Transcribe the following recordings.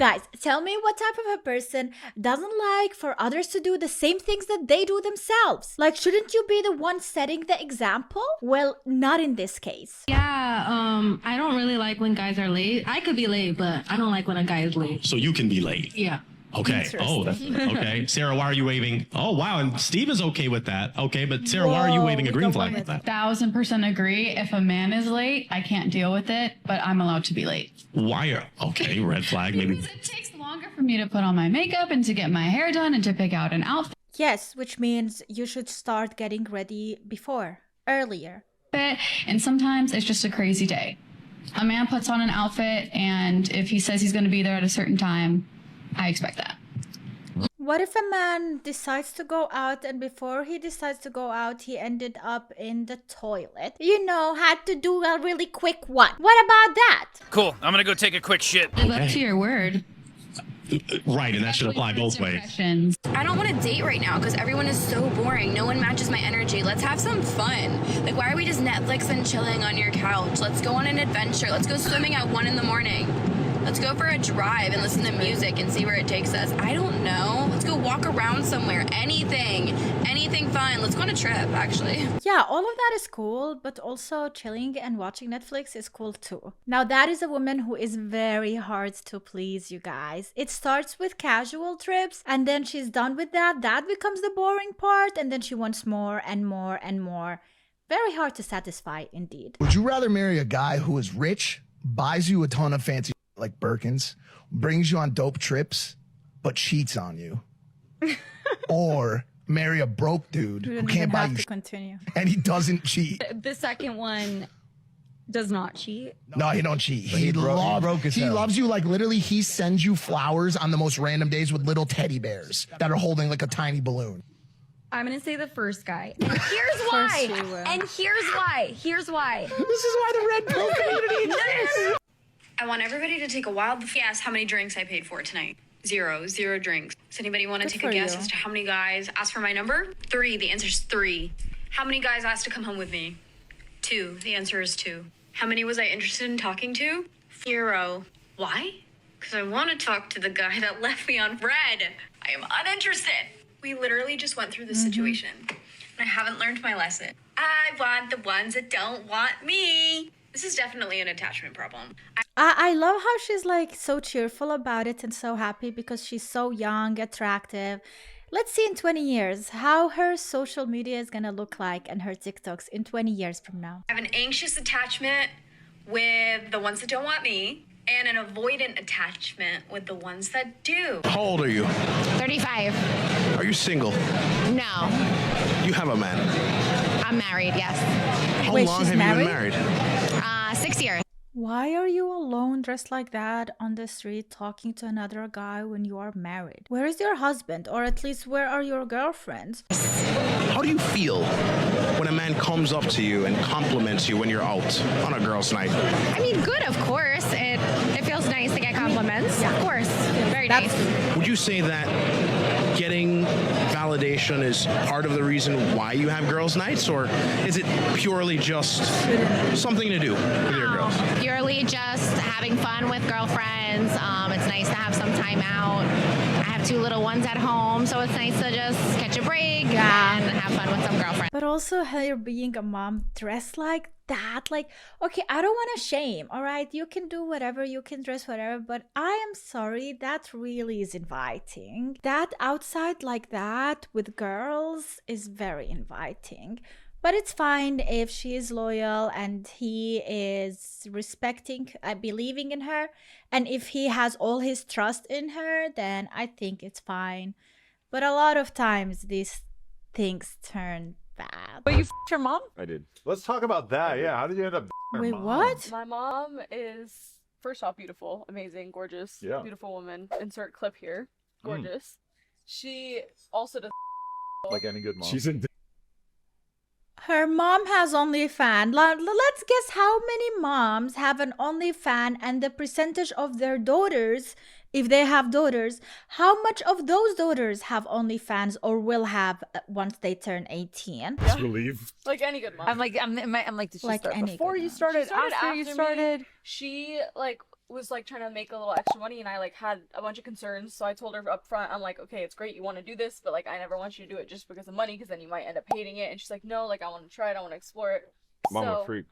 guys, tell me what type of a person doesn't like for others to do the same things that they do themselves. Like, shouldn't you be the one setting the example? Well, not in this case. Yeah, I don't really like when guys are late. I could be late, but I don't like when a guy is late. So you can be late? Yeah. Okay. Oh, that's okay. Sarah, why are you waving? Oh, wow. And Steve is okay with that. Okay, but Sarah, why are you waving a green flag with that? 1000% agree. If a man is late, I can't deal with it, but I'm allowed to be late. Why are okay, red flag maybe. Because it takes longer for me to put on my makeup and to get my hair done and to pick out an outfit. Yes, which means you should start getting ready earlier. And sometimes it's just a crazy day. A man puts on an outfit, and if he says he's going to be there at a certain time, I expect that. What if a man decides to go out and before he decides to go out, he ended up in the toilet? You know, had to do a really quick one. What about that? Cool, I'm gonna go take a quick shit. Live up to your word. Right, and that should apply both ways. I don't want to date right now because everyone is so boring. No one matches my energy. Let's have some fun. Like, why are we just Netflix and chilling on your couch? Let's go on an adventure. Let's go swimming at 1 a.m. Let's go for a drive and listen to music and see where it takes us. I don't know. Let's go walk around somewhere. Anything fun. Let's go on a trip, actually. Yeah, all of that is cool, but also chilling and watching Netflix is cool too. Now, that is a woman who is very hard to please, you guys. It starts with casual trips, and then she's done with that. That becomes the boring part, and then she wants more and more and more. Very hard to satisfy, indeed. Would you rather marry a guy who is rich, buys you a ton of fancy like Birkins, brings you on dope trips, but cheats on you? Or marry a broke dude who can't buy you continue. and he doesn't cheat? The second one does not cheat. No, he don't cheat. He loves you. Like, literally, he sends you flowers on the most random days with little teddy bears that are holding like a tiny balloon. I'm gonna say the first guy. And here's why. And here's why. Here's why. This is why the red pill community exists. I want everybody to take a wild guess how many drinks I paid for tonight. 0 drinks. Does anybody want to take a guess as to how many guys asked for my number? 3. The answer is 3. How many guys asked to come home with me? 2. The answer is 2. How many was I interested in talking to? 0. Why? Because I want to talk to the guy that left me on red. I am uninterested. We literally just went through this situation, and I haven't learned my lesson. I want the ones that don't want me. This is definitely an attachment problem. I love how she's like so cheerful about it and so happy because she's so young, attractive. Let's see in 20 years how her social media is gonna look like and her TikToks in 20 years from now. I have an anxious attachment with the ones that don't want me and an avoidant attachment with the ones that do. How old are you? 35. Are you single? No. You have a man? I'm married, yes. How long have you been married? 6 years. Why are you alone dressed like that on the street talking to another guy when you are married? Where is your husband? Or at least where are your girlfriends? How do you feel when a man comes up to you and compliments you when you're out on a girl's night? I mean, good, of course. It feels nice to get compliments. Of course. Very nice. Would you say that getting validation is part of the reason why you have girls' nights, or is it purely just something to do with your girls? Purely just having fun with girlfriends. It's nice to have some time out. I have 2 little ones at home, so it's nice to just catch a break and have fun with some girlfriends. But also her being a mom dressed like that, like, okay, I don't want to shame, all right? You can do whatever, you can dress whatever, but I am sorry, that really is inviting. That outside like that with girls is very inviting. But it's fine if she is loyal and he is respecting, believing in her. And if he has all his trust in her, then I think it's fine. But a lot of times these things turn bad. But you f***ed your mom? I did. Let's talk about that. Yeah, how did you end up f***ing your mom? What? My mom is, first off, beautiful, amazing, gorgeous, beautiful woman. Insert clip here. Gorgeous. She also does like any good mom. She's in. Her mom has OnlyFans. Let's guess how many moms have an OnlyFans and the percentage of their daughters, if they have daughters, how much of those daughters have OnlyFans or will have once they turn 18? Relief. like any good mom. I'm like, did she Like start any before good you mom. started? She started After you after started? me. She like was like trying to make a little extra money, and I like had a bunch of concerns, so I told her up front, I'm like, okay, it's great you want to do this, but like I never want you to do it just because of money, because then you might end up hating it. And she's like, no, like I want to try it, I want to explore it. Mom a freak.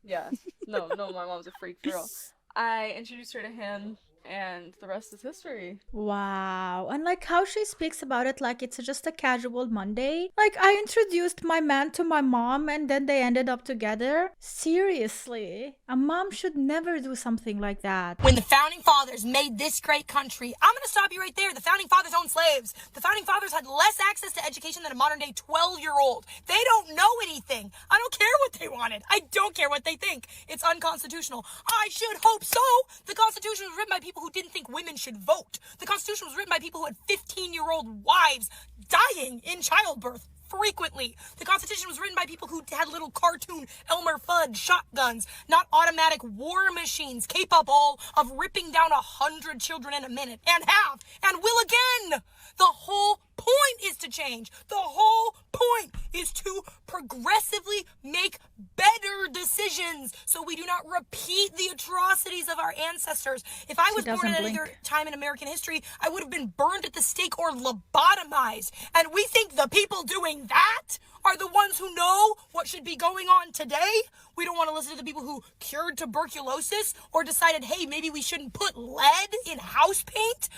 Yeah, no, my mom's a freak for real. I introduced her to him, and the rest is history. Wow. And like how she speaks about it like it's just a casual Monday. Like I introduced my man to my mom and then they ended up together. Seriously, a mom should never do something like that. When the founding fathers made this great country, I'm gonna stop you right there. The founding fathers owned slaves. The founding fathers had less access to education than a modern day 12-year-old. They don't know anything. I don't care what they wanted. I don't care what they think. It's unconstitutional. I should hope so. The Constitution was written by people who didn't think women should vote. The Constitution was written by people who had 15-year-old wives dying in childbirth frequently. The Constitution was written by people who had little cartoon Elmer Fudd shotguns, not automatic war machines capable of ripping down 100 children in a minute, and have, and will again. The whole point is to change. The whole point is to progressively make better decisions so we do not repeat the atrocities of our ancestors. If I was born at any other time in American history, I would have been burned at the stake or lobotomized. And we think the people doing that are the ones who know what should be going on today? We don't want to listen to the people who cured tuberculosis or decided, hey, maybe we shouldn't put lead in house paint.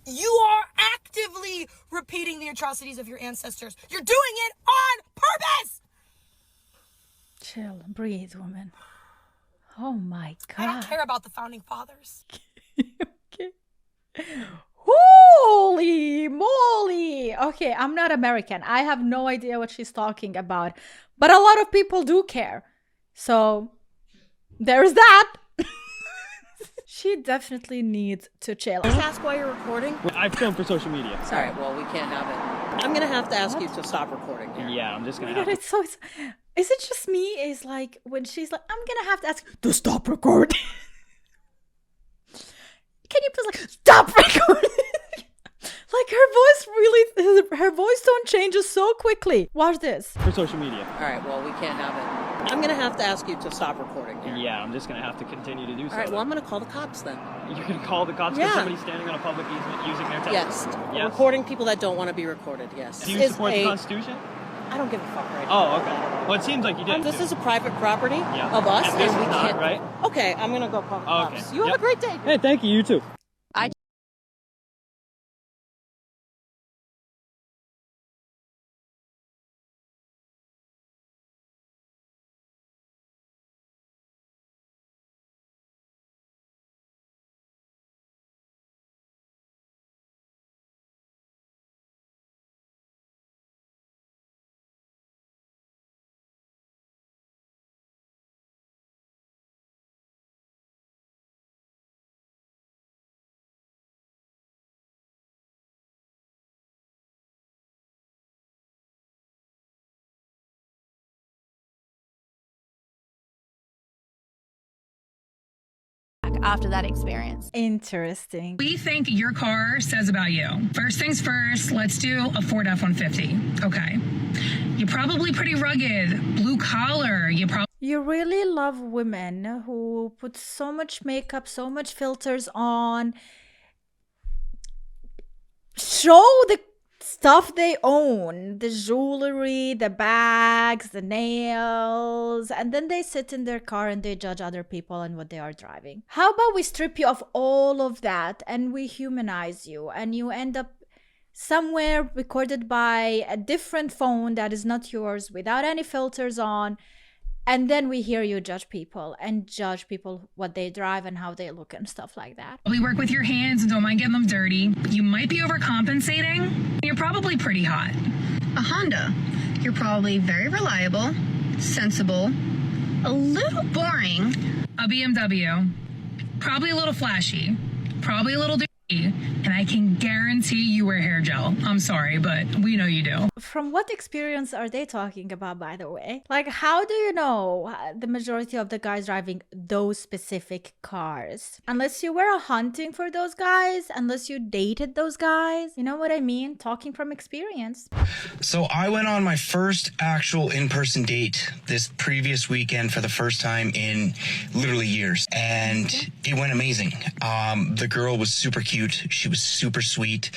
You are actively repeating the atrocities of your ancestors. You're doing it on purpose! Chill, breathe, woman. Oh my God. I don't care about the founding fathers. Okay. Holy moly. Okay, I'm not American. I have no idea what she's talking about. But a lot of people do care. So there's that. She definitely needs to chill. Just ask why you're recording. I film for social media. Sorry, well, we can't have it. I'm gonna have to ask you to stop recording here. Yeah, I'm just gonna have to. It's so, is it just me? Is like when she's like, I'm gonna have to ask to stop recording. Can you please like stop recording? Like her voice tone changes so quickly. Watch this. For social media. All right, well, we can't have it. I'm gonna have to ask you to stop recording here. Yeah, I'm just gonna have to continue to do so. All right, well, I'm gonna call the cops then. You're gonna call the cops because somebody's standing on a public easement using their telephone? Yes. Recording people that don't want to be recorded, yes. Do you support the Constitution? I don't give a fuck right now. Oh, okay. Well, it seems like you did. This is a private property of us, and this we is not, can't. Right? Okay, I'm gonna go call the cops. Okay. You have a great day. Hey, thank you. You too. After that experience. Interesting. We think your car says about you. First things first, let's do a Ford F-150. Okay. You're probably pretty rugged, blue collar. You really love women who put so much makeup, so much filters on, show the stuff they own, the jewelry, the bags, the nails, and then they sit in their car and they judge other people and what they are driving. How about we strip you of all of that and we humanize you and you end up somewhere recorded by a different phone that is not yours without any filters on, and then we hear you judge people what they drive and how they look and stuff like that. We work with your hands and don't mind getting them dirty. You might be overcompensating. You're probably pretty hot. A Honda. You're probably very reliable, sensible, a little boring. A BMW. Probably a little flashy. Probably a little and I can guarantee you wear hair gel. I'm sorry, but we know you do. From what experience are they talking about, by the way? Like, how do you know the majority of the guys driving those specific cars? Unless you were hunting for those guys, unless you dated those guys. You know what I mean? Talking from experience. So I went on my first actual in-person date this previous weekend for the first time in literally years. And it went amazing. The girl was super cute. She was super sweet,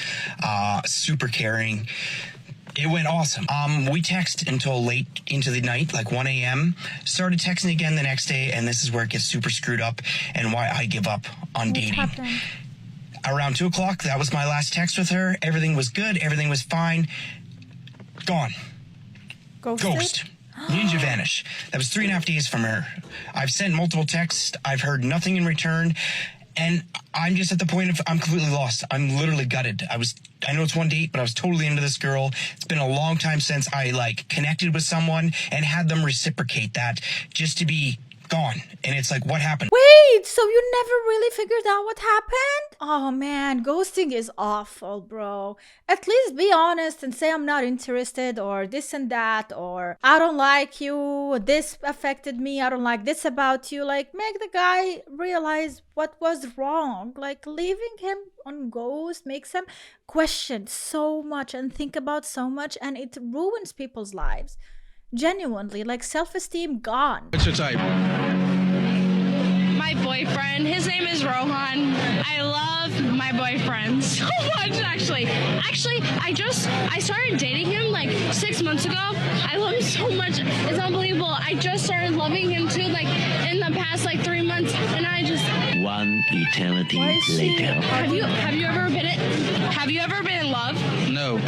super caring. It went awesome. We texted until late into the night, like 1 a.m. Started texting again the next day, and this is where it gets super screwed up and why I give up on dating. Around 2 o'clock, that was my last text with her. Everything was good. Everything was fine. Gone. Ghost. Ninja vanish. That was 3.5 days from her. I've sent multiple texts. I've heard nothing in return. And I'm just at the point of I'm completely lost. I'm literally gutted. I know it's one date, but I was totally into this girl. It's been a long time since I connected with someone and had them reciprocate that just to be gone. And it's like, what happened? Wait, so you never really figured out what happened? Oh man, ghosting is awful, bro. At least be honest and say I'm not interested or this and that, or I don't like you, this affected me, I don't like this about you. Like, make the guy realize what was wrong. Like, leaving him on ghost makes him question so much and think about so much, and it ruins people's lives. Genuinely, like, self-esteem gone. What's your type? My boyfriend, his name is Rohan. I love my boyfriend so much, actually. I started dating him like 6 months ago. I love him so much. It's unbelievable. I just started loving him too, like in the past 3 months, and I just... One eternity later. Have you ever been in love? No.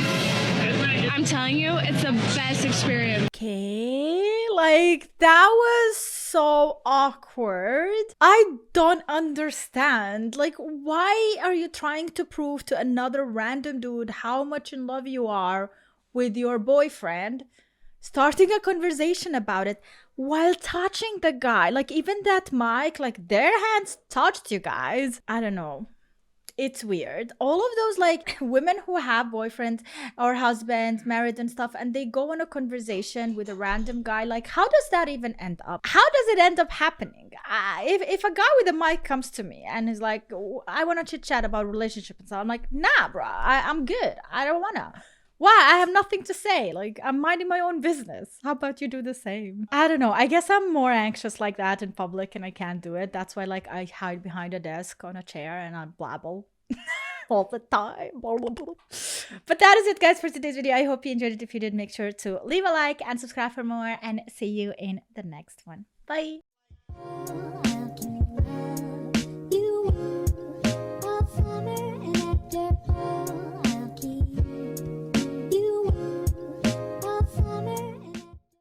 I'm telling you, it's the best experience. Okay, like, that was so awkward. I don't understand. Like, why are you trying to prove to another random dude how much in love you are with your boyfriend? Starting a conversation about it while touching the guy. Like, even that mic, like, their hands touched you guys. I don't know. It's weird. All of those women who have boyfriends or husbands, married and stuff, and they go on a conversation with a random guy, like, how does that even end up? How does it end up happening? If a guy with a mic comes to me and is like, I want to chit chat about relationship and stuff, I'm like, nah, bro, I'm good. I don't wanna. Why? I have nothing to say. Like, I'm minding my own business. How about you do the same? I don't know. I guess I'm more anxious like that in public and I can't do it. That's why I hide behind a desk on a chair and I blabble all the time. But that is it, guys, for today's video. I hope you enjoyed it. If you did, make sure to leave a like and subscribe for more, and see you in the next one. Bye.